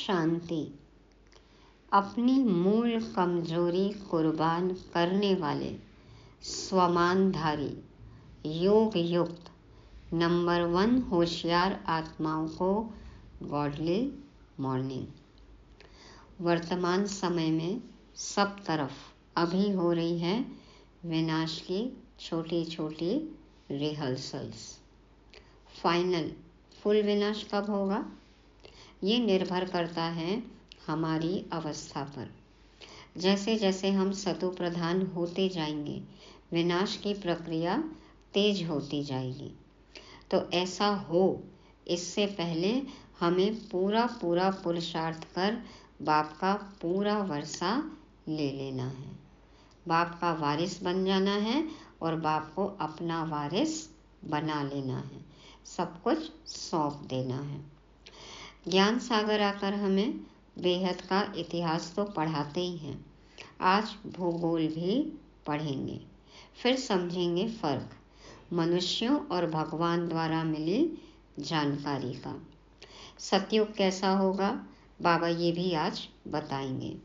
शांति। अपनी मूल कमजोरी कुर्बान करने वाले स्वमानधारी योग युक्त नंबर 1 होशियार आत्माओं को गॉडली मॉर्निंग। वर्तमान समय में सब तरफ अभी हो रही है विनाश की छोटी छोटी रिहर्सल्स। फाइनल फुल विनाश कब होगा, ये निर्भर करता है हमारी अवस्था पर। जैसे जैसे हम सतो प्रधान होते जाएंगे, विनाश की प्रक्रिया तेज होती जाएगी। तो ऐसा हो, इससे पहले हमें पूरा पुरुषार्थ कर बाप का पूरा वर्षा ले लेना है। बाप का वारिस बन जाना है और बाप को अपना वारिस बना लेना है। सब कुछ सौंप देना है। ज्ञान सागर आकर हमें बेहद का इतिहास तो पढ़ाते ही हैं। आज भूगोल भी पढ़ेंगे, फिर समझेंगे फर्क मनुष्यों और भगवान द्वारा मिली जानकारी का। सतयुग कैसा होगा, बाबा ये भी आज बताएंगे।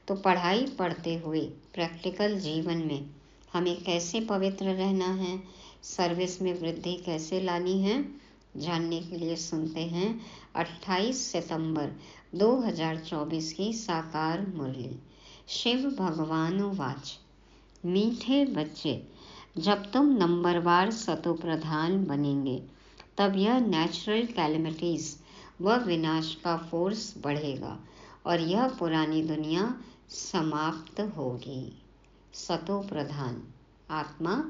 तो पढ़ाई पढ़ते हुए प्रैक्टिकल जीवन में हमें कैसे पवित्र रहना है, सर्विस में वृद्धि कैसे लानी है, जानने के लिए सुनते हैं 28 सितंबर 2024 की साकार मुरली। शिव भगवान वाच, मीठे बच्चे, जब तुम नंबरवार सतो प्रधान बनेंगे तब यह नेचुरल कैलेमिटीज व विनाश का फोर्स बढ़ेगा और यह पुरानी दुनिया समाप्त होगी। सतो प्रधान आत्मा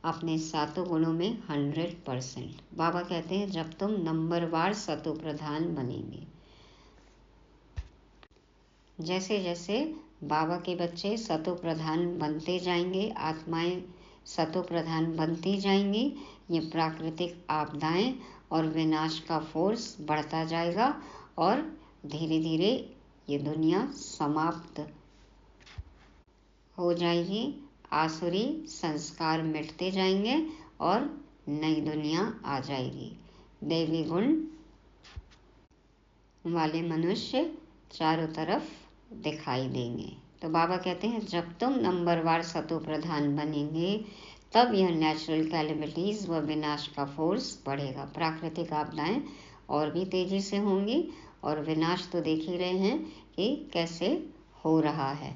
अपने सातों गुणों में 100%। बाबा कहते हैं जब तुम नंबरवार सतो प्रधान बनेंगे, जैसे जैसे बाबा के बच्चे सतो प्रधान बनते जाएंगे, आत्माएं सतो प्रधान बनती जाएंगी, ये प्राकृतिक आपदाएं और विनाश का फोर्स बढ़ता जाएगा और धीरे धीरे ये दुनिया समाप्त हो जाएगी। आसुरी संस्कार मिटते जाएंगे और नई दुनिया आ जाएगी। देवी गुण वाले मनुष्य चारों तरफ दिखाई देंगे। तो बाबा कहते हैं जब तुम नंबरवार सतो प्रधान बनेंगे तब यह नेचुरल कैलेमिटीज व विनाश का फोर्स बढ़ेगा। प्राकृतिक आपदाएं और भी तेजी से होंगी और विनाश तो देख ही रहे हैं कि कैसे हो रहा है।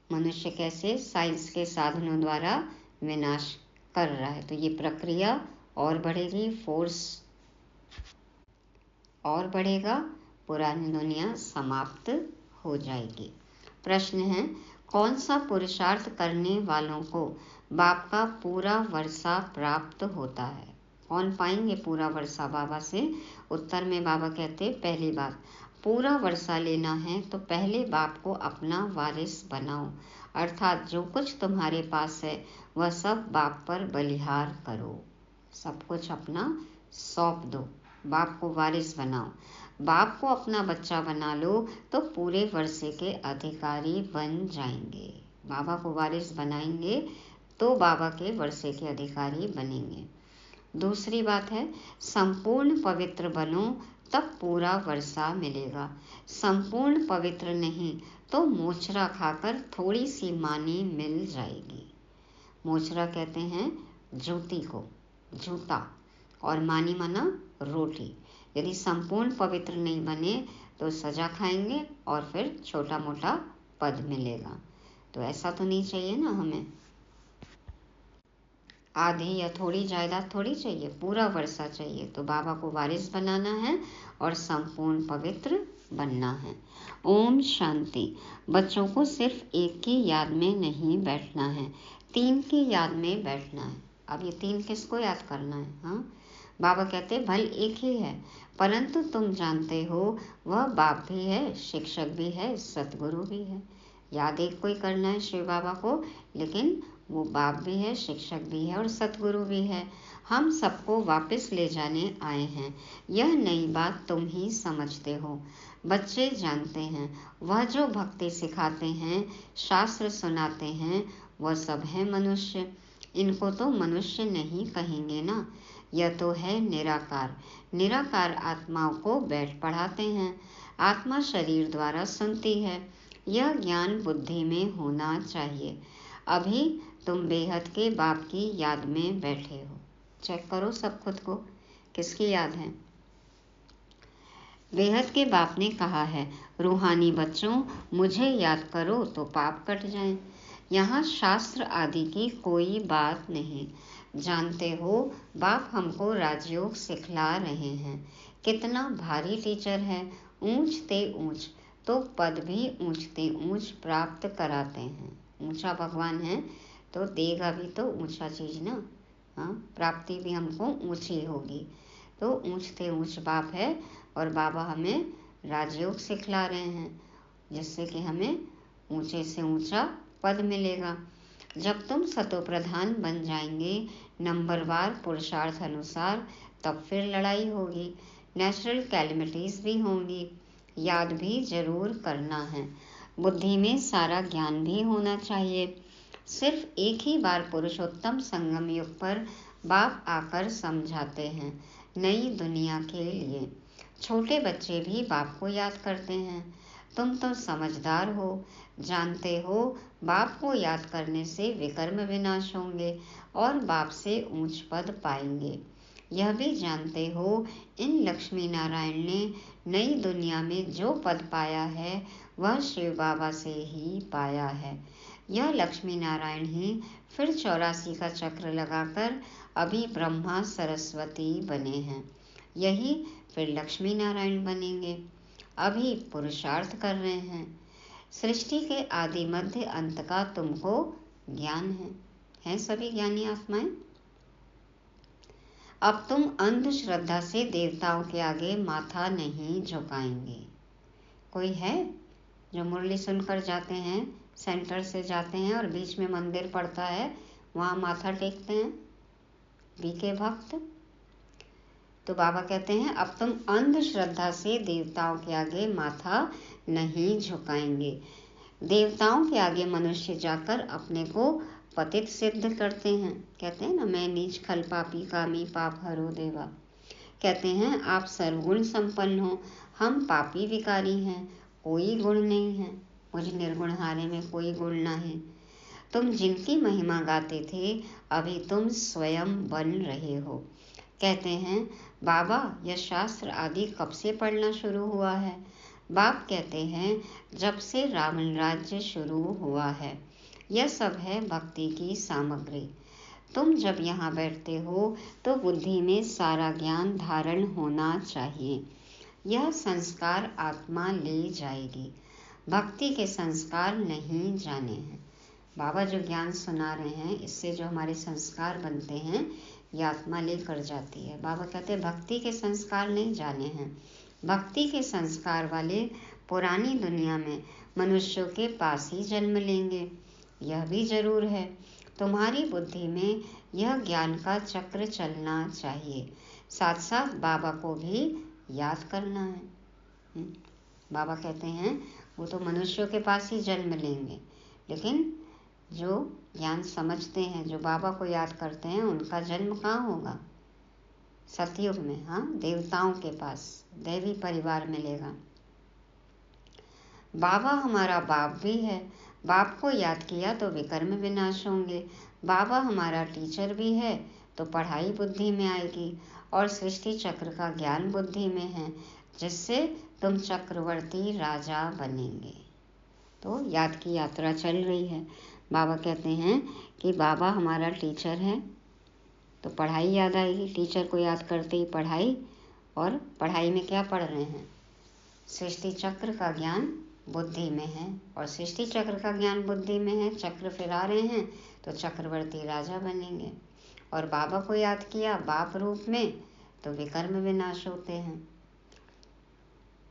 मनुष्य कैसे साइंस के साधनों द्वारा विनाश कर रहा है। तो ये प्रक्रिया और बढ़ेगी, फोर्स और बढ़ेगा, पुरानी दुनिया समाप्त हो जाएगी। प्रश्न है, कौन सा पुरुषार्थ करने वालों को बाप का पूरा वर्षा प्राप्त होता है? कौन पाएंगे पूरा वर्षा बाबा से? उत्तर में बाबा कहते, पहली बात, पूरा वर्षा लेना है तो पहले बाप को अपना वारिस बनाओ, अर्थात जो कुछ तुम्हारे पास है वह सब बाप पर बलिहार करो। सब कुछ अपना सौंप दो, बाप को वारिस बनाओ। बाप को अपना बच्चा बना लो तो पूरे वर्षे के अधिकारी बन जाएंगे। बाबा को वारिस बनाएंगे तो बाबा के वर्षे के अधिकारी बनेंगे। दूसरी बात है, संपूर्ण पवित्र बनो तब पूरा वर्षा मिलेगा। संपूर्ण पवित्र नहीं तो मोचरा खाकर थोड़ी सी मानी मिल जाएगी। मोचरा कहते हैं जूती को, जूता, और मानी माना रोटी। यदि संपूर्ण पवित्र नहीं बने तो सजा खाएंगे और फिर छोटा मोटा पद मिलेगा। तो ऐसा तो नहीं चाहिए ना हमें। आधी या थोड़ी जायदाद थोड़ी चाहिए, पूरा वर्षा चाहिए। तो बाबा को वारिस बनाना है और संपूर्ण पवित्र बनना है। ओम शांति। बच्चों को सिर्फ एक की याद में नहीं बैठना है, 3 की याद में बैठना है। अब ये 3 किसको याद करना है? हाँ, बाबा कहते भल एक ही है, परंतु तुम जानते हो वह बाप भी है, शिक्षक भी है, सतगुरु भी है। याद एक को ही करना है शिव बाबा को, लेकिन वो बाप भी है, शिक्षक भी है और सतगुरु भी है। हम सबको वापस ले जाने आए हैं। यह नई बात तुम ही समझते हो। बच्चे जानते हैं, वह जो भक्ति सिखाते हैं, शास्त्र सुनाते हैं, वह सब है मनुष्य। इनको तो मनुष्य नहीं कहेंगे ना। यह तो है निराकार। निराकार आत्माओं को बैठ पढ़ाते हैं। आत्मा शरीर द्वारा सुनती है। यह ज्ञान बुद्धि में होना चाहिए। अभी तुम बेहद के बाप की याद में बैठे हो। चेक करो सब खुद को, किसकी याद है? बेहद के बाप ने कहा है, रूहानी बच्चों, मुझे याद करो तो पाप कट जाएं। यहाँ शास्त्र आदि की कोई बात नहीं। जानते हो, बाप हमको राजयोग सिखला रहे हैं। कितना भारी टीचर है। ऊंचते ऊंच तो पद भी ऊंचते ऊंच प्राप्त कराते हैं। ऊंचा भगवान है तो देगा भी तो ऊंचा चीज ना। हाँ, प्राप्ति भी हमको ऊंची होगी। तो ऊंचते ऊंच बाप है और बाबा हमें राजयोग सिखला रहे हैं, जिससे कि हमें ऊंचे से ऊंचा पद मिलेगा। जब तुम सतो प्रधान बन जाएंगे नंबरवार पुरुषार्थ अनुसार, तब फिर लड़ाई होगी, नेचुरल कैलेमिटीज भी होंगी। याद भी जरूर करना है। बुद्धि में सारा ज्ञान भी होना चाहिए। सिर्फ एक ही बार पुरुषोत्तम संगम युग पर बाप आकर समझाते हैं, नई दुनिया के लिए। छोटे बच्चे भी बाप को याद करते हैं। तुम तो समझदार हो, जानते हो बाप को याद करने से विकर्म विनाश होंगे और बाप से ऊंच पद पाएंगे। यह भी जानते हो, इन लक्ष्मी नारायण ने नई दुनिया में जो पद पाया है वह शिव बाबा से ही पाया है। यह लक्ष्मी नारायण ही फिर 84 का चक्र लगाकर अभी ब्रह्मा सरस्वती बने हैं। यही फिर लक्ष्मी नारायण बनेंगे। अभी पुरुषार्थ कर रहे हैं। सृष्टि के आदि मध्य अंत का तुमको ज्ञान है सभी ज्ञानी आत्माएं। अब तुम अंधश्रद्धा से देवताओं के आगे माथा नहीं झुकाएंगे। कोई है जो मुरली सुनकर जाते हैं, सेंटर से जाते हैं और बीच में मंदिर पड़ता है, वहां माथा टेकते हैं बीके भक्त? तो बाबा कहते हैं, अब तुम अंधश्रद्धा से देवताओं के आगे माथा नहीं झुकाएंगे। देवताओं के आगे मनुष्य जाकर अपने को पतित सिद्ध करते हैं। कहते हैं ना, मैं नीच खल पापी कामी पाप हरो देवा। कहते हैं आप सर्वगुण संपन्न हो, हम पापी विकारी हैं, कोई गुण नहीं है, मुझ निर्गुण हारे में कोई गुण ना है। तुम जिनकी महिमा गाते थे, अभी तुम स्वयं बन रहे हो। कहते हैं, बाबा यह शास्त्र आदि कब से पढ़ना शुरू हुआ है? बाप कहते हैं, जब से रावण राज्य शुरू हुआ है। यह सब है भक्ति की सामग्री। तुम जब यहाँ बैठते हो तो बुद्धि में सारा ज्ञान धारण होना चाहिए। यह संस्कार आत्मा ले जाएगी। भक्ति के संस्कार नहीं जाने हैं। बाबा जो ज्ञान सुना रहे हैं, इससे जो हमारे संस्कार बनते हैं, ये आत्मा लेकर जाती है। बाबा कहते हैं भक्ति के संस्कार नहीं जाने हैं। भक्ति के संस्कार वाले पुरानी दुनिया में मनुष्यों के पास ही जन्म लेंगे। यह भी जरूर है, तुम्हारी बुद्धि में यह ज्ञान का चक्र चलना चाहिए। साथ साथ बाबा को भी याद करना है। बाबा कहते हैं वो तो मनुष्यों के पास ही जन्म लेंगे, लेकिन जो ज्ञान समझते हैं, जो बाबा को याद करते हैं, उनका जन्म कहाँ होगा? सतयुग में। हाँ, देवताओं के पास दैवी परिवार मिलेगा। बाबा हमारा बाप भी है। बाप को याद किया तो विकर्म विनाश होंगे। बाबा हमारा टीचर भी है, तो पढ़ाई बुद्धि में आएगी और सृष्टि चक्र का ज्ञान बुद्धि में है, जिससे तुम चक्रवर्ती राजा बनेंगे। तो याद की यात्रा चल रही है। बाबा कहते हैं कि बाबा हमारा टीचर है, तो पढ़ाई याद आएगी। टीचर को याद करते ही पढ़ाई, और पढ़ाई में क्या पढ़ रहे हैं? सृष्टि चक्र का ज्ञान बुद्धि में है, और सृष्टि चक्र का ज्ञान बुद्धि में है। चक्र फिरा रहे हैं तो चक्रवर्ती राजा बनेंगे। और बाबा को याद किया बाप रूप में, तो विकर्म विनाश होते हैं।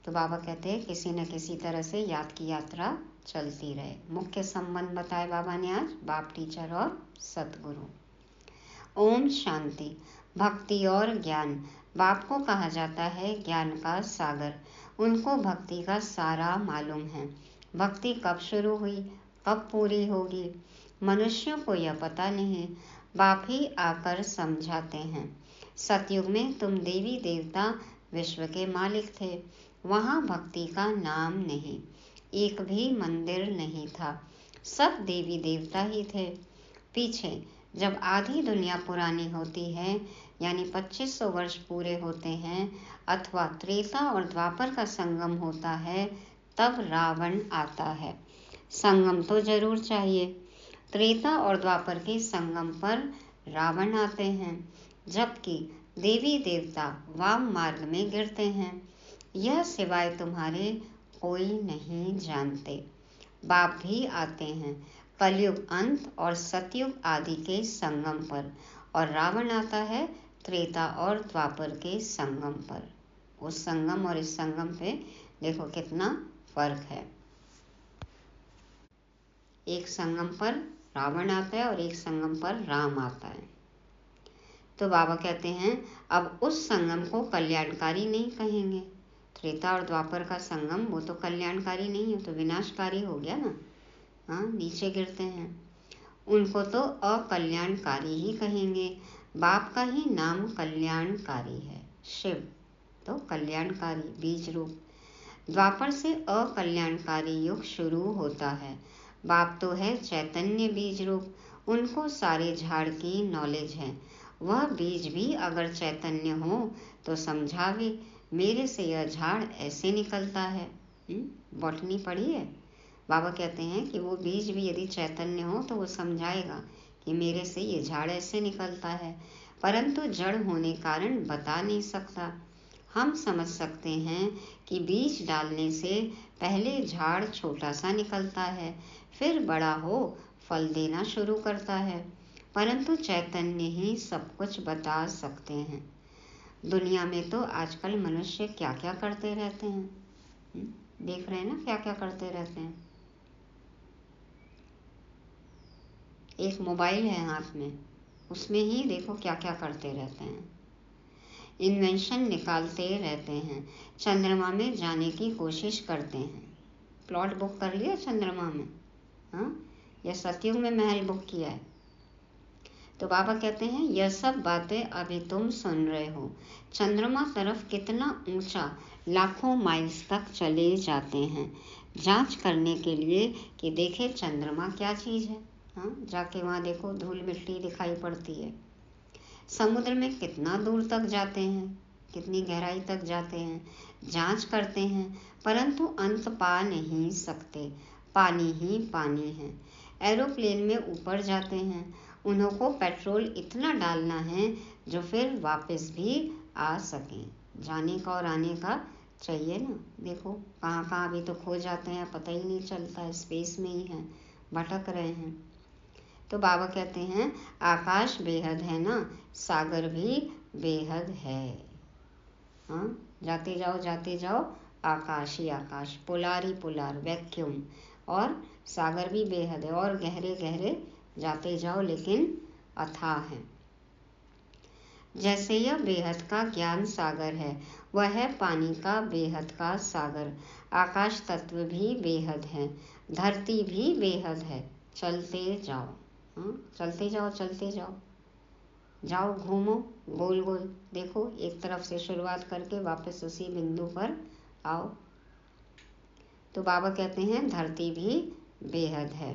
तो बाबा कहते हैं किसी न किसी तरह से याद की यात्रा चलती रहे। मुख्य संबंध बताए बाबा ने आज, बाप, टीचर और सतगुरु। ओम शांति। भक्ति और ज्ञान। बाप को कहा जाता है ज्ञान का सागर। उनको भक्ति का सारा मालूम है। भक्ति कब शुरू हुई, कब पूरी होगी, मनुष्यों को यह पता नहीं। बाप ही आकर समझाते हैं। सतयुग में तुम देवी देवता विश्व के मालिक थे। वहाँ भक्ति का नाम नहीं, एक भी मंदिर नहीं था, सब देवी देवता ही थे। पीछे जब आधी दुनिया पुरानी होती है, यानी 2500 वर्ष पूरे होते हैं, अथवा त्रेता और द्वापर का संगम होता है, तब रावण आता है। संगम तो जरूर चाहिए। त्रेता और द्वापर के संगम पर रावण आते हैं, जबकि देवी देवता वाम मार्ग में गिरते हैं। यह सिवाय तुम्हारे कोई नहीं जानते। बाप भी आते हैं कलयुग अंत और सतयुग आदि के संगम पर, और रावण आता है त्रेता और द्वापर के संगम पर। उस संगम और इस संगम पे देखो कितना फर्क है। एक संगम पर रावण आता है और एक संगम पर राम आता है। तो बाबा कहते हैं अब उस संगम को कल्याणकारी नहीं कहेंगे। त्रेता और द्वापर का संगम वो तो कल्याणकारी नहीं है, तो विनाशकारी हो गया ना। हाँ, नीचे गिरते हैं। उनको तो अकल्याणकारी ही कहेंगे। बाप का ही नाम कल्याणकारी है। शिव तो कल्याणकारी बीज रूप। द्वापर से अकल्याणकारी युग शुरू होता है। बाप तो है चैतन्य बीज रूप। उनको सारे झाड़ की नॉलेज है। वह बीज भी अगर चैतन्य हो तो समझावे, मेरे से यह झाड़ ऐसे निकलता है। बॉटनी पढ़ी है। बाबा कहते हैं कि वो बीज भी यदि चैतन्य हो तो वो समझाएगा कि मेरे से ये झाड़ ऐसे निकलता है, परंतु जड़ होने कारण बता नहीं सकता। हम समझ सकते हैं कि बीज डालने से पहले झाड़ छोटा सा निकलता है, फिर बड़ा हो फल देना शुरू करता है, परंतु चैतन्य ही सब कुछ बता सकते हैं। दुनिया में तो आजकल मनुष्य क्या क्या करते रहते हैं, देख रहे हैं ना, क्या क्या करते रहते हैं। एक मोबाइल है हाथ में, उसमें ही देखो क्या क्या करते रहते हैं। इन्वेंशन निकालते रहते हैं। चंद्रमा में जाने की कोशिश करते हैं। प्लॉट बुक कर लिया चंद्रमा में, हाँ, या सतयुग में महल बुक किया है। तो बाबा कहते हैं यह सब बातें अभी तुम सुन रहे हो। चंद्रमा तरफ कितना ऊंचा लाखों माइल्स तक चले जाते हैं जांच करने के लिए कि देखे चंद्रमा क्या चीज़ है। हाँ, जाके वहाँ देखो धूल मिट्टी दिखाई पड़ती है। समुद्र में कितना दूर तक जाते हैं, कितनी गहराई तक जाते हैं, जांच करते हैं, परंतु अंत पा नहीं सकते। पानी ही पानी है। एरोप्लेन में ऊपर जाते हैं, उन्हों को पेट्रोल इतना डालना है जो फिर वापस भी आ सकें। जाने का और आने का चाहिए ना। देखो कहाँ कहाँ अभी तो खो जाते हैं, पता ही नहीं चलता, स्पेस में ही हैं, भटक रहे हैं। तो बाबा कहते हैं आकाश बेहद है ना, सागर भी बेहद है। हाँ, जाते जाओ आकाश ही आकाश, पोलार ही पोलार, वैक्यूम, और सागर भी बेहद है, और गहरे गहरे जाते जाओ लेकिन अथाह है। जैसे यह बेहद का ज्ञान सागर है, वह है पानी का बेहद का सागर। आकाश तत्व भी बेहद है, धरती भी बेहद है। चलते जाओ, चलते जाओ, जाओ घूमो गोल गोल, देखो एक तरफ से शुरुआत करके वापस उसी बिंदु पर आओ। तो बाबा कहते हैं धरती भी बेहद है।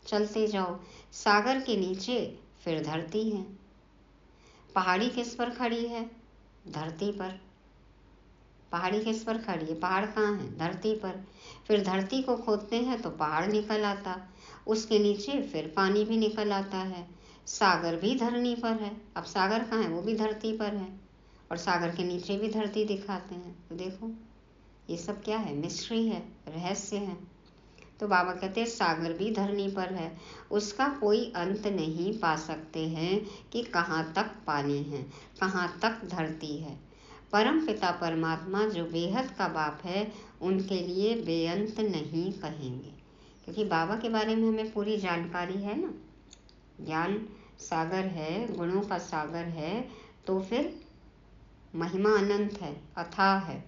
चलते जाओ, सागर के नीचे फिर धरती है। पहाड़ी किस पर खड़ी है? धरती पर। पहाड़ी किस पर खड़ी है? पहाड़ कहाँ है? धरती पर। फिर धरती को खोदते हैं तो पहाड़ निकल आता, उसके नीचे फिर पानी भी निकल आता है। सागर भी धरनी पर है। अब सागर कहाँ है? वो भी धरती पर है, और सागर के नीचे भी धरती दिखाते हैं। तो देखो ये सब क्या है? मिस्ट्री है, रहस्य है। तो बाबा कहते हैं सागर भी धरनी पर है, उसका कोई अंत नहीं पा सकते हैं कि कहाँ तक पानी है, कहाँ तक धरती है। परम पिता परमात्मा जो बेहद का बाप है, उनके लिए बेअंत नहीं कहेंगे, क्योंकि बाबा के बारे में हमें पूरी जानकारी है ना। ज्ञान सागर है, गुणों का सागर है, तो फिर महिमा अनंत है, अथाह है,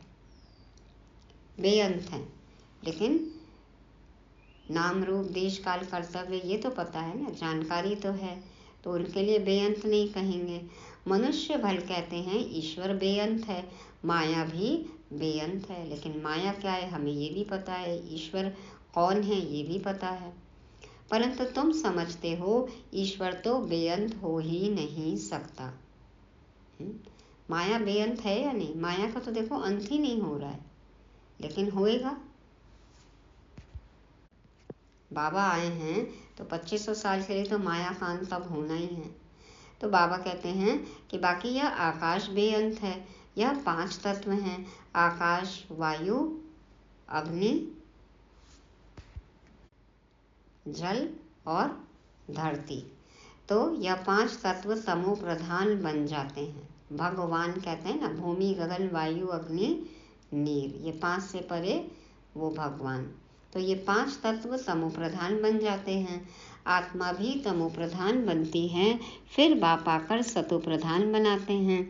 बेअंत है। लेकिन नाम रूप देश काल कर्तव्य ये तो पता है ना, जानकारी तो है, तो उनके लिए बेअंत नहीं कहेंगे। मनुष्य भल कहते हैं ईश्वर बेअंत है, माया भी बेअंत है। लेकिन माया क्या है हमें ये भी पता है, ईश्वर कौन है ये भी पता है। परंतु तुम समझते हो ईश्वर तो बेअंत हो ही नहीं सकता। माया बेअंत है या नहीं? माया का तो देखो अंत ही नहीं हो रहा है, लेकिन होएगा। बाबा आए हैं तो 2500 साल के लिए तो माया का अंत तब होना ही है। तो बाबा कहते हैं कि बाकी यह आकाश बेअंत है। यह 5 तत्व हैं, आकाश, वायु, अग्नि, जल और धरती। तो यह 5 तत्व तमो प्रधान बन जाते हैं। भगवान कहते हैं ना, भूमि, गगन, वायु, अग्नि, नीर, ये 5 से परे वो भगवान। तो ये 5 तत्व तमो प्रधान बन जाते हैं। आत्मा भी तमो प्रधान बनती है, फिर बाप आकर सतो प्रधान बनाते हैं।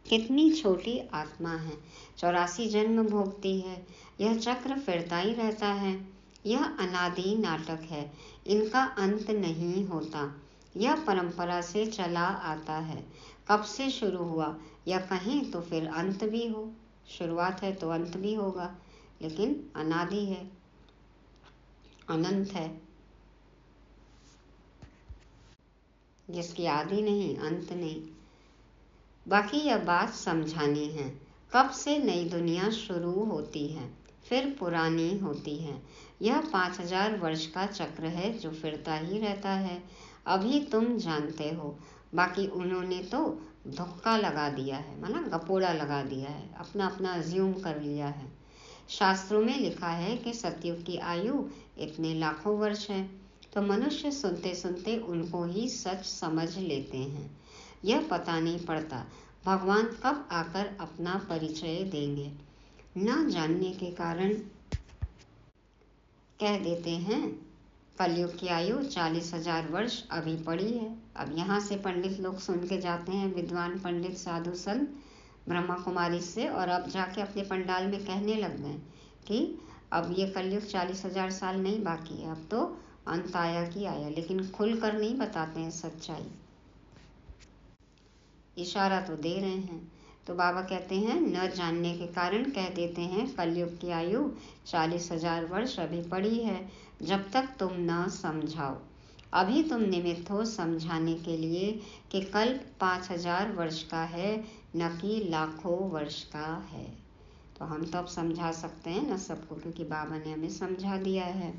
कितनी छोटी आत्मा है, 84 जन्म भोगती है। यह चक्र फिरता ही रहता है। यह अनादि नाटक है, इनका अंत नहीं होता। यह परंपरा से चला आता है। कब से शुरू हुआ या कहें तो फिर अंत भी हो। शुरुआत है तो अंत भी होगा, लेकिन अनादि है, अनंत है, जिसकी आदि नहीं, अंत नहीं। बाकी यह बात समझानी है, कब से नई दुनिया शुरू होती है, फिर पुरानी होती है। यह 5000 वर्ष का चक्र है जो फिरता ही रहता है। अभी तुम जानते हो, बाकी उन्होंने तो धक्का लगा दिया है, माना गपोड़ा लगा दिया है, अपना अपना अज्यूम कर लिया है। शास्त्रों में लिखा है कि सतयुग की आयु इतने लाखों वर्ष है। तो मनुष्य सुनते सुनते उनको ही सच समझ लेते हैं। यह पता नहीं पड़ता भगवान कब आकर अपना परिचय देंगे। न जानने के कारण कह देते हैं कलयुग की आयु 40,000 वर्ष अभी पड़ी है। अब यहाँ से पंडित लोग सुन के जाते हैं, विद्वान पंडित साधु संत ब्रह्मा कुमारी से, और अब जाके अपने पंडाल में कहने लग गए कि अब ये कलयुग 40,000 साल नहीं बाकी है, अब तो अंत आया कि आया। लेकिन खुलकर नहीं बताते हैं सच्चाई, इशारा तो दे रहे हैं। तो बाबा कहते हैं न जानने के कारण कह देते हैं कलयुग की आयु 40,000 वर्ष अभी पड़ी है, जब तक तुम न समझाओ। अभी तुम निमित्त हो समझाने के लिए कि कल्प 5000 वर्ष का है, न कि लाखों वर्ष का है। तो हम तो अब समझा सकते हैं न सबको, क्योंकि बाबा ने हमें समझा दिया है।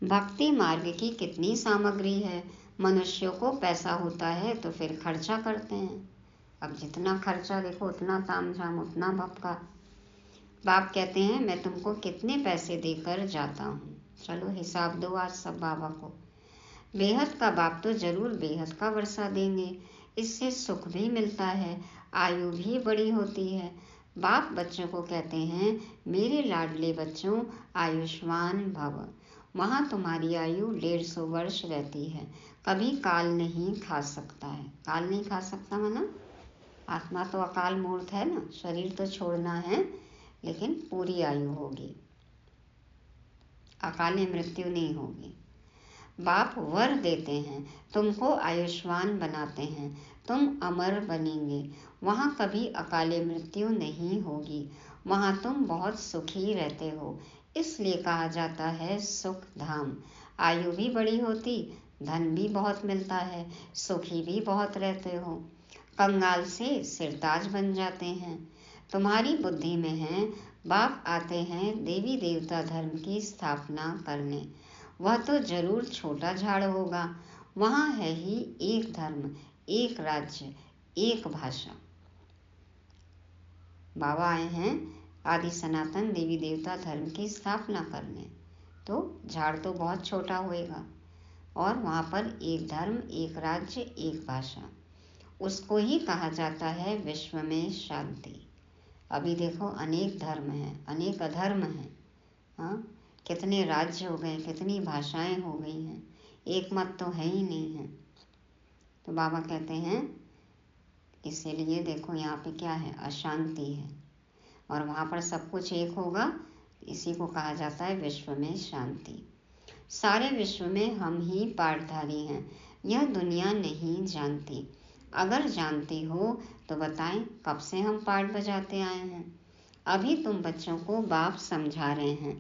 भक्ति मार्ग की कितनी सामग्री है। मनुष्यों को पैसा होता है तो फिर खर्चा करते हैं। अब जितना खर्चा देखो उतना तामझाम, उतना भपका। बाप कहते हैं मैं तुमको कितने पैसे देकर जाता हूँ, चलो हिसाब दो आज सब बाबा को। बेहद का बाप तो जरूर बेहद का वर्षा देंगे, इससे सुख भी मिलता है, आयु भी बड़ी होती है। बाप बच्चों को कहते हैं मेरे लाडले बच्चों आयुष्मान भव। वहाँ तुम्हारी आयु 150 वर्ष रहती है, कभी काल नहीं खा सकता है। काल नहीं खा सकता माना आत्मा तो अकाल मूर्त है ना, शरीर तो छोड़ना है, लेकिन पूरी आयु होगी, अकाले मृत्यु नहीं होगी। बाप वर देते हैं, तुमको आयुष्मान बनाते हैं, तुम अमर बनेंगे। वहाँ कभी अकाले मृत्यु नहीं होगी, वहाँ तुम बहुत सुखी रहते हो, इसलिए कहा जाता है सुख धाम। आयु भी बड़ी होती, धन भी बहुत मिलता है, सुखी भी बहुत रहते हो, कंगाल से सिरताज बन जाते हैं। तुम्हारी बुद्धि में है, बाप आते हैं देवी देवता धर्म की स्थापना करने। वह तो जरूर छोटा झाड़ होगा, वहाँ है ही एक धर्म, एक राज्य, एक भाषा। बाबा आए हैं आदि सनातन देवी देवता धर्म की स्थापना करने, तो झाड़ तो बहुत छोटा होएगा, और वहाँ पर एक धर्म, एक राज्य, एक भाषा, उसको ही कहा जाता है विश्व में शांति। अभी देखो अनेक धर्म हैं, अनेक अधर्म हैं, हाँ, कितने राज्य हो गए, कितनी भाषाएं हो गई हैं, एक मत तो है ही नहीं है। तो बाबा कहते हैं इसीलिए देखो यहाँ पे क्या है, अशांति है, और वहाँ पर सब कुछ एक होगा, इसी को कहा जाता है विश्व में शांति। सारे विश्व में हम ही पाठधारी हैं, यह दुनिया नहीं जानती। अगर जानती हो तो बताएं, कब से हम पाठ बजाते आए हैं। अभी तुम बच्चों को बाप समझा रहे हैं।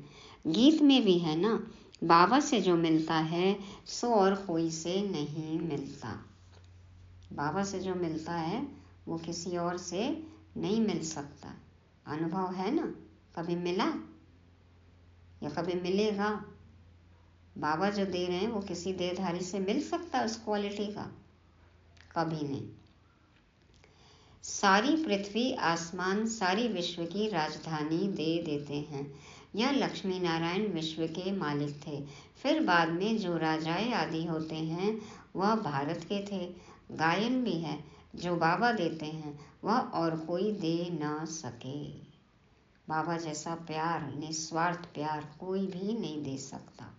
गीत में भी है ना, बाबा से जो मिलता है सो और कोई से नहीं मिलता। बाबा से जो मिलता है वो किसी और से नहीं मिल सकता। अनुभव है ना, कभी मिला या कभी मिलेगा? बाबा जो दे रहे हैं वो किसी देहधारी से मिल सकता है उस क्वालिटी का? कभी नहीं। सारी पृथ्वी आसमान सारी विश्व की राजधानी दे देते हैं। यह लक्ष्मी नारायण विश्व के मालिक थे। फिर बाद में जो राजाएं आदि होते हैं वह भारत के थे। गायन भी है, जो बाबा देते हैं वह और कोई दे न सके। बाबा जैसा प्यार, निस्वार्थ प्यार कोई भी नहीं दे सकता।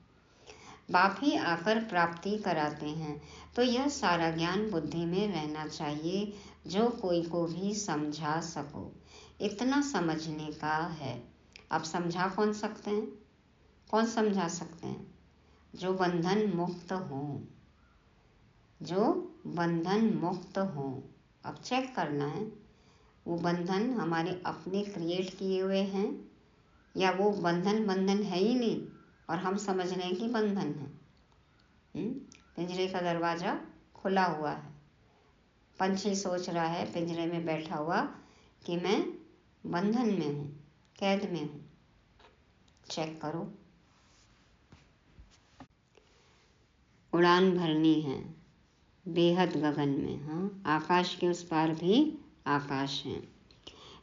बाप ही आकर प्राप्ति कराते हैं। तो यह सारा ज्ञान बुद्धि में रहना चाहिए, जो कोई को भी समझा सको। इतना समझने का है। अब समझा कौन सकते हैं? कौन समझा सकते हैं? जो बंधन मुक्त हो, जो बंधन मुक्त हो। अब चेक करना है वो बंधन हमारे अपने क्रिएट किए हुए हैं या वो बंधन है ही नहीं और हम समझ रहे हैं कि बंधन है। पिंजरे का दरवाजा खुला हुआ है, पंछी सोच रहा है पिंजरे में बैठा हुआ कि मैं बंधन में हूँ, कैद में हूँ। चेक करो। उड़ान भरनी है बेहद गगन में। हाँ, आकाश के उस पार भी आकाश है।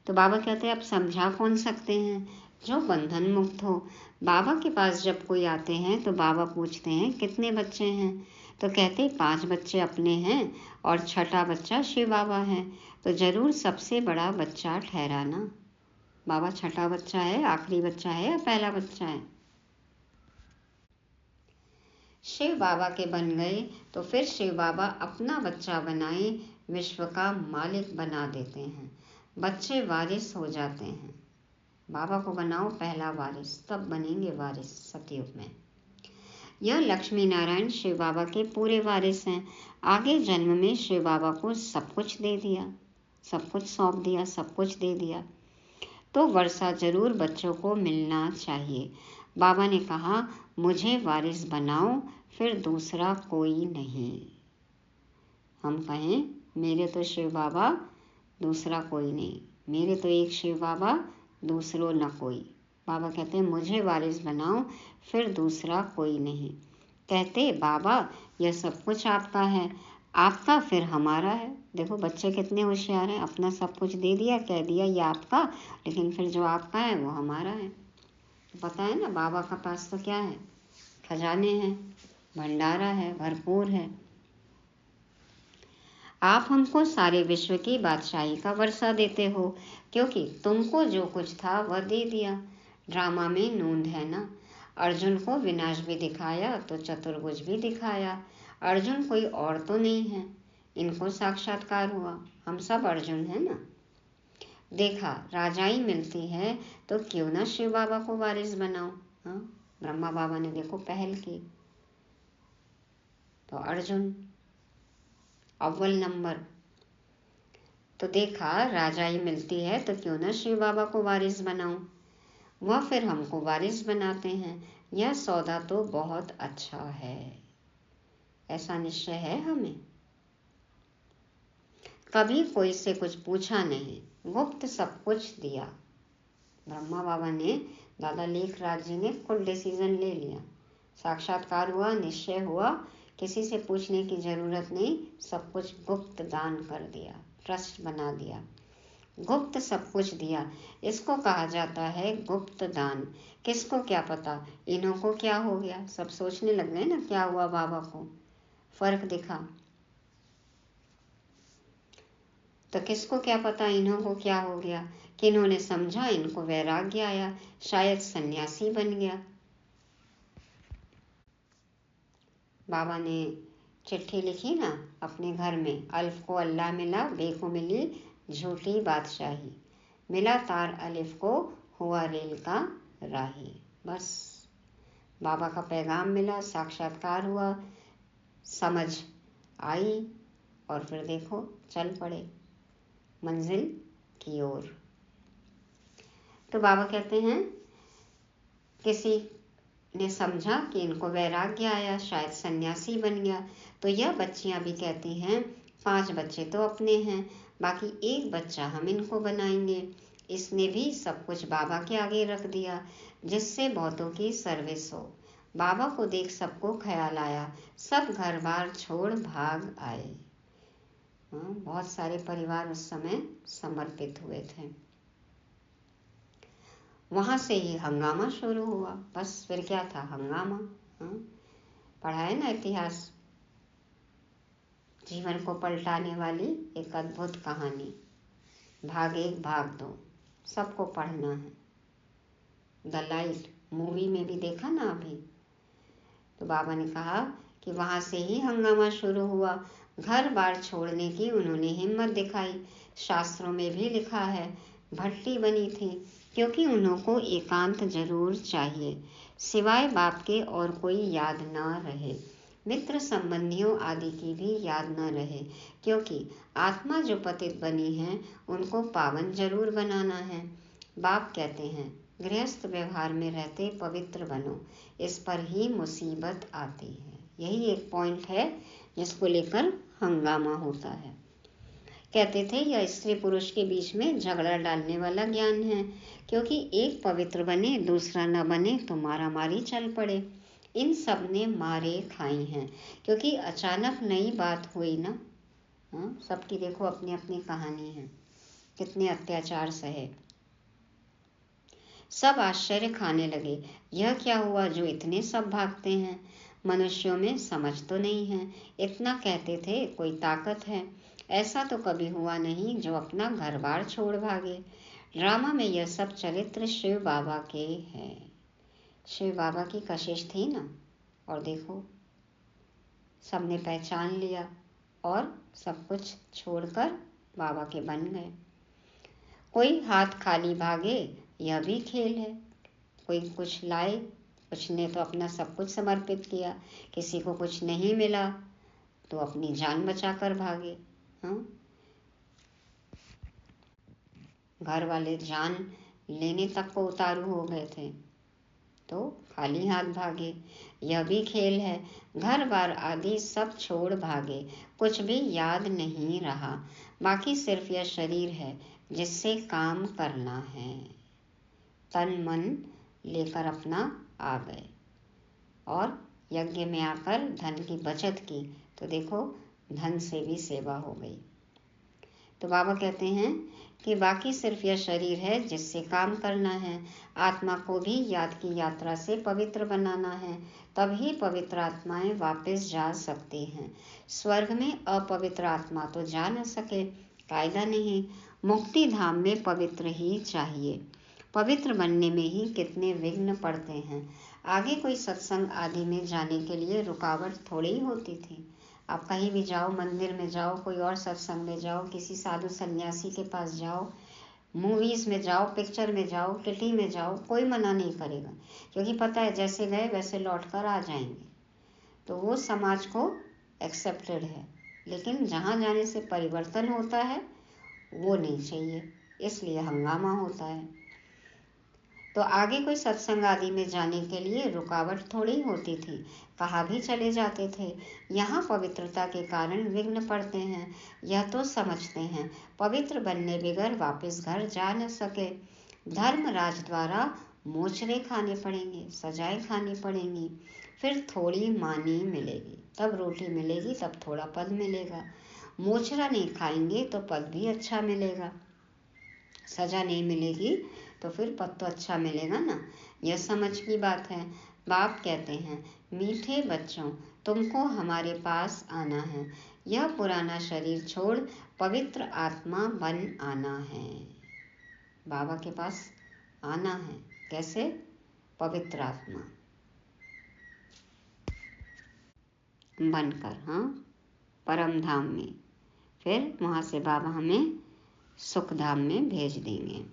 तो बाबा कहते हैं अब समझा कौन सकते हैं? जो बंधन मुक्त हो। बाबा के पास जब कोई आते हैं तो बाबा पूछते हैं कितने बच्चे हैं, तो कहते 5 बच्चे अपने हैं और छठा बच्चा शिव बाबा है। तो जरूर सबसे बड़ा बच्चा ठहराना। बाबा छठा बच्चा है, आखिरी बच्चा है या पहला बच्चा है? शिव बाबा के बन गए तो फिर शिव बाबा अपना बच्चा बनाए विश्व का मालिक बना देते हैं। बच्चे वारिस हो जाते हैं। बाबा को बनाओ पहला वारिस, तब बनेंगे वारिस सतयुग में। यह लक्ष्मी नारायण शिव बाबा के पूरे वारिस हैं। आगे जन्म में शिव बाबा को सब कुछ दे दिया, सब कुछ सौंप दिया, सब कुछ दे दिया। तो वर्षा जरूर बच्चों को मिलना चाहिए। बाबा ने कहा मुझे वारिस बनाओ, फिर दूसरा कोई नहीं। हम कहें मेरे तो शिव बाबा, दूसरा कोई नहीं। मेरे तो एक शिव बाबा, दूसरों न कोई। बाबा कहते हैं मुझे वारिस बनाओ, फिर दूसरा कोई नहीं। कहते बाबा यह सब कुछ आपका है, आपका फिर हमारा है। देखो बच्चे कितने होशियार हैं, अपना सब कुछ दे दिया, कह दिया ये आपका, लेकिन फिर जो आपका है वो हमारा है। पता है ना बाबा का पास तो क्या है? खजाने हैं, भंडारा है, भरपूर है। आप हमको सारे विश्व की बादशाही का वर्षा देते हो, क्योंकि तुमको जो कुछ था वह दे दिया। ड्रामा में नूंद है ना, अर्जुन को विनाश भी दिखाया तो चतुर्भुज भी दिखाया। अर्जुन कोई और तो नहीं है, इनको साक्षात्कार हुआ। हम सब अर्जुन है ना। देखा राजाई मिलती है तो क्यों ना शिव बाबा को वारिस बनाओ। हाँ, ब्रह्मा बाबा ने देखो पहल की, तो अर्जुन अव्वल नंबर। तो देखा राजाई मिलती है तो क्यों ना शिव बाबा को वारिस बनाऊं। वह फिर हमको वारिस बनाते हैं। यह सौदा तो बहुत अच्छा है। ऐसा निश्चय है हमें। कभी कोई से कुछ पूछा नहीं, गुप्त सब कुछ दिया। ब्रह्मा बाबा ने, दादा लेखराज जी ने खुद डिसीजन ले लिया। साक्षात्कार हुआ, निश्चय हुआ, किसी से पूछने की जरूरत नहीं, सब कुछ गुप्त दान कर दिया, ट्रस्ट बना दिया, गुप्त सब कुछ दिया। इसको कहा जाता है गुप्त दान। किसको क्या पता इन्हों को क्या हो गया। सब सोचने लग गए ना क्या हुआ बाबा को, फर्क दिखा। तो किसको क्या पता इन्हों को क्या हो गया, कि इन्होंने समझा इनको वैराग्य आया, शायद सन्यासी बन गया। बाबा ने चिट्ठी लिखी ना अपने घर में, अल्फ को अल्लाह मिला, बे को मिली झूठी बादशाही, मिला तार अलिफ को हुआ रेल का राही। बस बाबा का पैगाम मिला, साक्षात्कार हुआ, समझ आई और फिर देखो चल पड़े मंजिल की ओर। तो बाबा कहते हैं किसी ने समझा कि इनको वैराग्य आया, शायद सन्यासी बन गया। तो यह बच्चियां भी कहती हैं 5 बच्चे तो अपने हैं, बाकी एक बच्चा हम इनको बनाएंगे। इसने भी सब कुछ बाबा के आगे रख दिया जिससे बहुतों की सर्विस हो। बाबा को देख सबको ख्याल आया, सब घर बार छोड़ भाग आए। बहुत सारे परिवार उस समय समर्पित हुए थे। वहां से ही हंगामा शुरू हुआ। बस फिर क्या था, हंगामा। पढ़ा है ना इतिहास, जीवन को पलटाने वाली एक अद्भुत कहानी, भाग 1 भाग 2 सबको पढ़ना है। द लाइट मूवी में भी देखा ना अभी। तो बाबा ने कहा कि वहां से ही हंगामा शुरू हुआ। घर बार छोड़ने की उन्होंने हिम्मत दिखाई। शास्त्रों में भी लिखा है भट्टी बनी थी क्योंकि उनको एकांत जरूर चाहिए, सिवाय बाप के और कोई याद न रहे, मित्र संबंधियों आदि की भी याद न रहे, क्योंकि आत्मा जो पतित बनी है उनको पावन जरूर बनाना है। बाप कहते हैं गृहस्थ व्यवहार में रहते पवित्र बनो, इस पर ही मुसीबत आती है। यही एक पॉइंट है जिसको लेकर हंगामा होता है। कहते थे यह स्त्री पुरुष के बीच में झगड़ा डालने वाला ज्ञान है, क्योंकि एक पवित्र बने दूसरा न बने तो मारा मारी चल पड़े। इन सब ने मारे खाई हैं, क्योंकि अचानक नई बात हुई ना। सबकी देखो अपनी अपनी कहानी है, कितने अत्याचार सहे। सब आश्चर्य खाने लगे, यह क्या हुआ जो इतने सब भागते हैं। मनुष्यों में समझ तो नहीं है, इतना कहते थे कोई ताकत है। ऐसा तो कभी हुआ नहीं जो अपना घर बार छोड़ भागे। ड्रामा में यह सब चरित्र शिव बाबा के हैं। शिव बाबा की कशिश थी ना, और देखो सबने पहचान लिया और सब कुछ छोड़कर बाबा के बन गए। कोई हाथ खाली भागे, यह भी खेल है। कोई कुछ लाए, कुछ ने तो अपना सब कुछ समर्पित किया। किसी को कुछ नहीं मिला तो अपनी जान बचाकर भागे। घर वाले जान लेने तक को उतारू हो गए थे तो खाली हाथ भागे। यह भी खेल है। घर बार आदि सब छोड़ भागे, कुछ भी याद नहीं रहा, बाकी सिर्फ यह शरीर है जिससे काम करना है। तन मन लेकर अपना आ गए और यज्ञ में आकर धन की बचत की तो देखो धन से भी सेवा हो गई। तो बाबा कहते हैं कि बाकी सिर्फ यह शरीर है जिससे काम करना है। आत्मा को भी याद की यात्रा से पवित्र बनाना है, तभी पवित्र आत्माएं वापस जा सकती हैं। स्वर्ग में अपवित्र आत्मा तो जा न सके, कायदा नहीं। मुक्ति धाम में पवित्र ही चाहिए। पवित्र बनने में ही कितने विघ्न पड़ते हैं। आगे कोई सत्संग आदि में जाने के लिए रुकावट थोड़ी ही होती थी। आप कहीं भी जाओ, मंदिर में जाओ, कोई और सत्संग में जाओ, किसी साधु सन्यासी के पास जाओ, मूवीज में जाओ, पिक्चर में जाओ, किटी में जाओ, कोई मना नहीं करेगा, क्योंकि पता है जैसे गए वैसे लौट कर आ जाएंगे। तो वो समाज को एक्सेप्टेड है, लेकिन जहाँ जाने से परिवर्तन होता है वो नहीं चाहिए, इसलिए हंगामा होता है। तो आगे कोई सत्संग आदि में जाने के लिए रुकावट थोड़ी होती थी, कहाँ भी चले जाते थे। यहाँ पवित्रता के कारण विघ्न पड़ते हैं, यह तो समझते हैं। पवित्र बनने बगैर वापस घर जा न सके। धर्मराज द्वारा मोचरे खाने पड़ेंगे, सजाएं खानी पड़ेंगी, फिर थोड़ी मानी मिलेगी, तब रोटी मिलेगी, तब थोड़ा पद मिलेगा। मोचरा नहीं खाएंगे तो पद भी अच्छा मिलेगा, सजा नहीं मिलेगी तो फिर पद तो अच्छा मिलेगा ना। यह समझ की बात है। बाप कहते हैं मीठे बच्चों, तुमको हमारे पास आना है। यह पुराना शरीर छोड़ पवित्र आत्मा बन आना है। बाबा के पास आना है, कैसे? पवित्र आत्मा बनकर, परम धाम में। फिर वहाँ से बाबा हमें सुख धाम में भेज देंगे।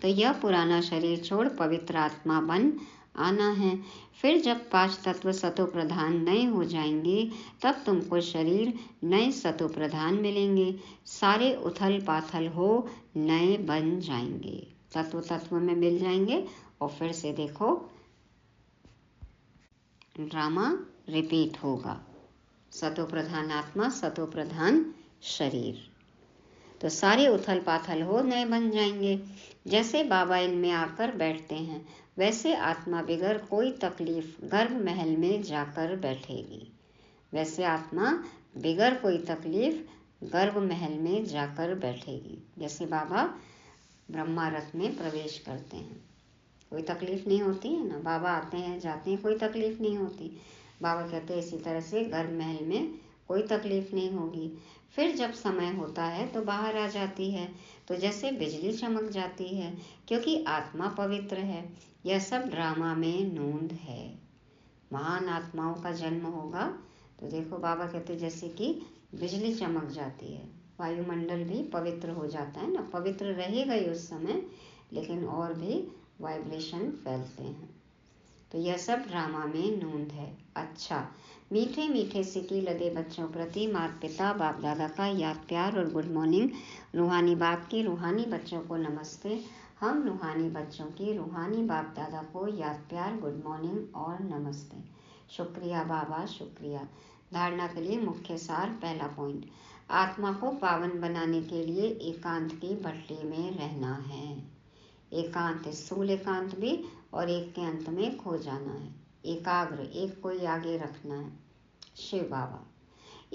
तो यह पुराना शरीर छोड़ पवित्र आत्मा बन आना है। फिर जब 5 तत्व सतो प्रधान नए हो जाएंगे तब तुमको शरीर नए सतो प्रधान मिलेंगे। सारे उथल पाथल हो नए बन जाएंगे, तत्व तत्व में मिल जाएंगे और फिर से देखो ड्रामा रिपीट होगा। सतो प्रधान आत्मा, सतो प्रधान शरीर, तो सारे उथल पाथल हो नए बन जाएंगे। जैसे बाबा इनमें आकर बैठते हैं वैसे आत्मा बिगर कोई तकलीफ गर्भ महल में जाकर बैठेगी। वैसे आत्मा बिगर कोई तकलीफ गर्भ महल में जाकर बैठेगी। जैसे बाबा ब्रह्मा रथ में प्रवेश करते हैं, कोई तकलीफ नहीं होती है ना, बाबा आते हैं जाते हैं, कोई तकलीफ नहीं होती। बाबा कहते हैं इसी तरह से गर्भ महल में कोई तकलीफ नहीं होगी। फिर जब समय होता है तो बाहर आ जाती है, तो जैसे बिजली चमक जाती है, क्योंकि आत्मा पवित्र है। यह सब ड्रामा में नोंद है। महान आत्माओं का जन्म होगा तो देखो बाबा कहते जैसे कि बिजली चमक जाती है, वायुमंडल भी पवित्र हो जाता है ना, पवित्र रहेगा ही उस समय, लेकिन और भी वाइब्रेशन फैलते हैं। तो यह सब ड्रामा में नोंद है। अच्छा, मीठे मीठे सिक्की लदे बच्चों प्रति माता पिता बाप दादा का याद प्यार और गुड मॉर्निंग। रूहानी बाप की रूहानी बच्चों को नमस्ते। हम रूहानी बच्चों की रूहानी बाप दादा को याद प्यार गुड मॉर्निंग और नमस्ते। शुक्रिया बाबा, शुक्रिया। धारणा के लिए मुख्य सार। पहला पॉइंट, आत्मा को पावन बनाने के लिए एकांत की भट्टी में रहना है। एकांत, स्थूल एकांत भी, और एक के अंत में खो जाना है। एकाग्र, एक कोई आगे रखना है, शिव बाबा।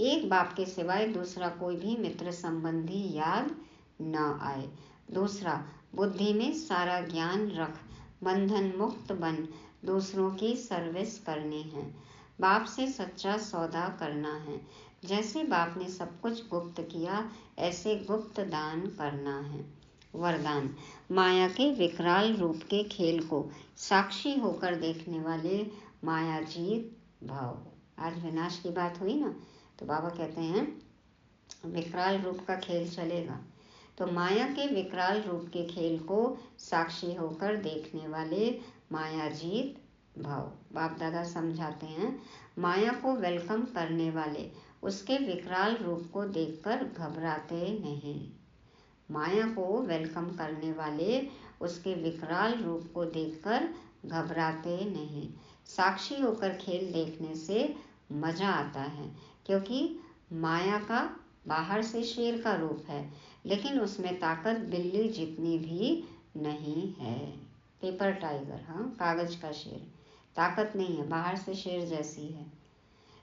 एक बाप के सिवाय दूसरा कोई भी मित्र संबंधी याद न आए। दूसरा, बुद्धि में सारा ज्ञान रख, बंधन मुक्त बन, दूसरों की सर्विस करनी है। बाप से सच्चा सौदा करना है। जैसे बाप ने सब कुछ गुप्त किया ऐसे गुप्त दान करना है। वरदान, माया के विकराल रूप के खेल को साक्षी होकर देखने वाले मायाजीत भाव। आज विनाश की बात हुई ना, तो बाबा कहते हैं विकराल रूप का खेल चलेगा, तो माया के विकराल रूप के खेल को साक्षी होकर देखने वाले मायाजीत भाव। बाप दादा समझाते हैं माया को वेलकम करने वाले उसके विकराल रूप को देखकर घबराते नहीं। माया को वेलकम करने वाले उसके विकराल रूप को देखकर घबराते नहीं। साक्षी होकर खेल देखने से मजा आता है, क्योंकि माया का बाहर से शेर का रूप है, लेकिन उसमें ताकत बिल्ली जितनी भी नहीं है। पेपर टाइगर, हाँ, कागज का शेर, ताकत नहीं है, बाहर से शेर जैसी है।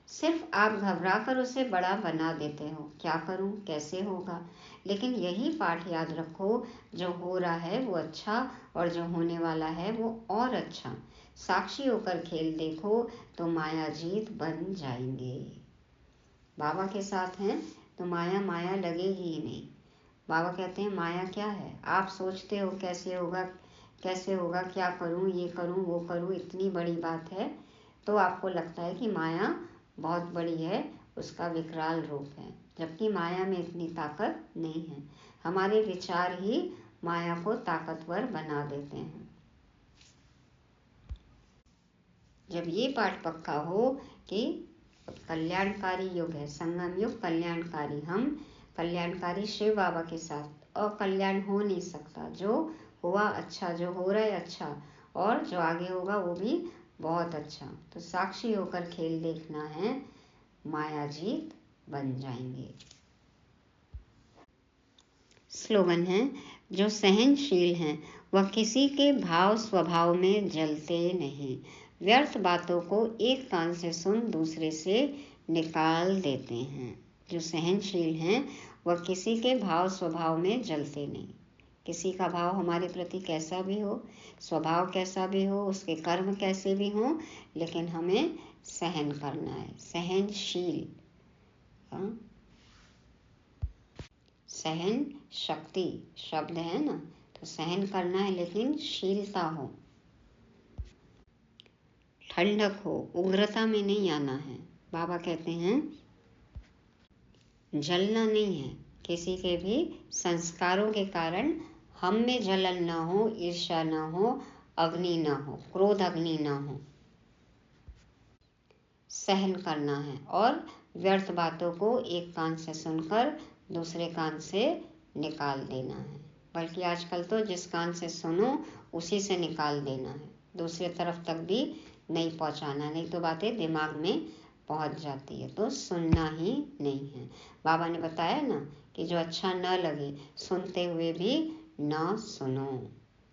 सिर्फ आप घबरा कर उसे बड़ा बना देते हो, क्या करूं, कैसे होगा। लेकिन यही पाठ याद रखो, जो हो रहा है वो अच्छा और जो होने वाला है वो और अच्छा। साक्षी होकर खेल देखो तो माया जीत बन जाएंगे। बाबा के साथ हैं तो माया माया लगेगी ही नहीं। बाबा कहते हैं माया क्या है, आप सोचते हो कैसे होगा कैसे होगा, क्या करूं, ये करूं वो करूं, इतनी बड़ी बात है, तो आपको लगता है कि माया बहुत बड़ी है, उसका विकराल रूप है, जबकि माया में इतनी ताकत नहीं है। हमारे विचार ही माया को ताकतवर बना देते हैं। जब ये पाठ पक्का हो कि कल्याणकारी युग है, संगम युग कल्याणकारी, हम कल्याणकारी शिव बाबा के साथ, और कल्याण हो नहीं सकता। जो हुआ अच्छा, जो हो रहा है अच्छा, और जो आगे होगा वो भी बहुत अच्छा। तो साक्षी होकर खेल देखना है, माया जीत बन जाएंगे। स्लोगन है, जो सहनशील हैं वह किसी के भाव स्वभाव में जलते नहीं, व्यर्थ बातों को एक कान से सुन दूसरे से निकाल देते हैं। जो सहनशील हैं वह किसी के भाव स्वभाव में जलते नहीं। किसी का भाव हमारे प्रति कैसा भी हो, स्वभाव कैसा भी हो, उसके कर्म कैसे भी हों, लेकिन हमें सहन करना है। सहनशील, सहन शक्ति शब्द है ना, तो सहन करना है, लेकिन शीलता हो, ठंडक हो, उग्रता में नहीं आना है। बाबा कहते हैं जलना नहीं है, किसी के भी संस्कारों के कारण हम में जलन ना हो, ईर्ष्या ना हो, अग्नि ना हो, क्रोध अग्नि ना हो, सहन करना है। और व्यर्थ बातों को एक कान से सुनकर दूसरे कान से निकाल देना है, बल्कि आजकल तो जिस कान से सुनो उसी से निकाल देना है, दूसरी तरफ तक भी नहीं पहुंचाना, नहीं तो बातें दिमाग में पहुंच जाती है। तो सुनना ही नहीं है। बाबा ने बताया ना कि जो अच्छा न लगे सुनते हुए भी ना सुनो।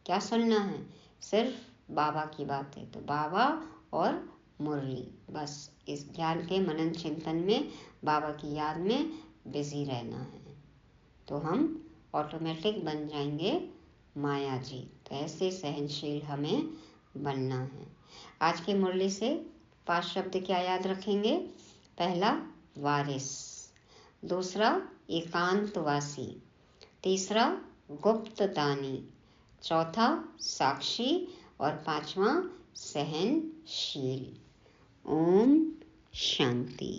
क्या सुनना है? सिर्फ बाबा की बातें। तो बाबा और मुरली, बस इस ज्ञान के मनन चिंतन में बाबा की याद में बिजी रहना है, तो हम ऑटोमेटिक बन जाएंगे माया जी। तो ऐसे सहनशील हमें बनना है। आज की मुरली से 5 शब्द क्या याद रखेंगे? पहला वारिस, दूसरा एकांतवासी, तीसरा गुप्तदानी, चौथा साक्षी और 5वां सहनशील। ओम शांति।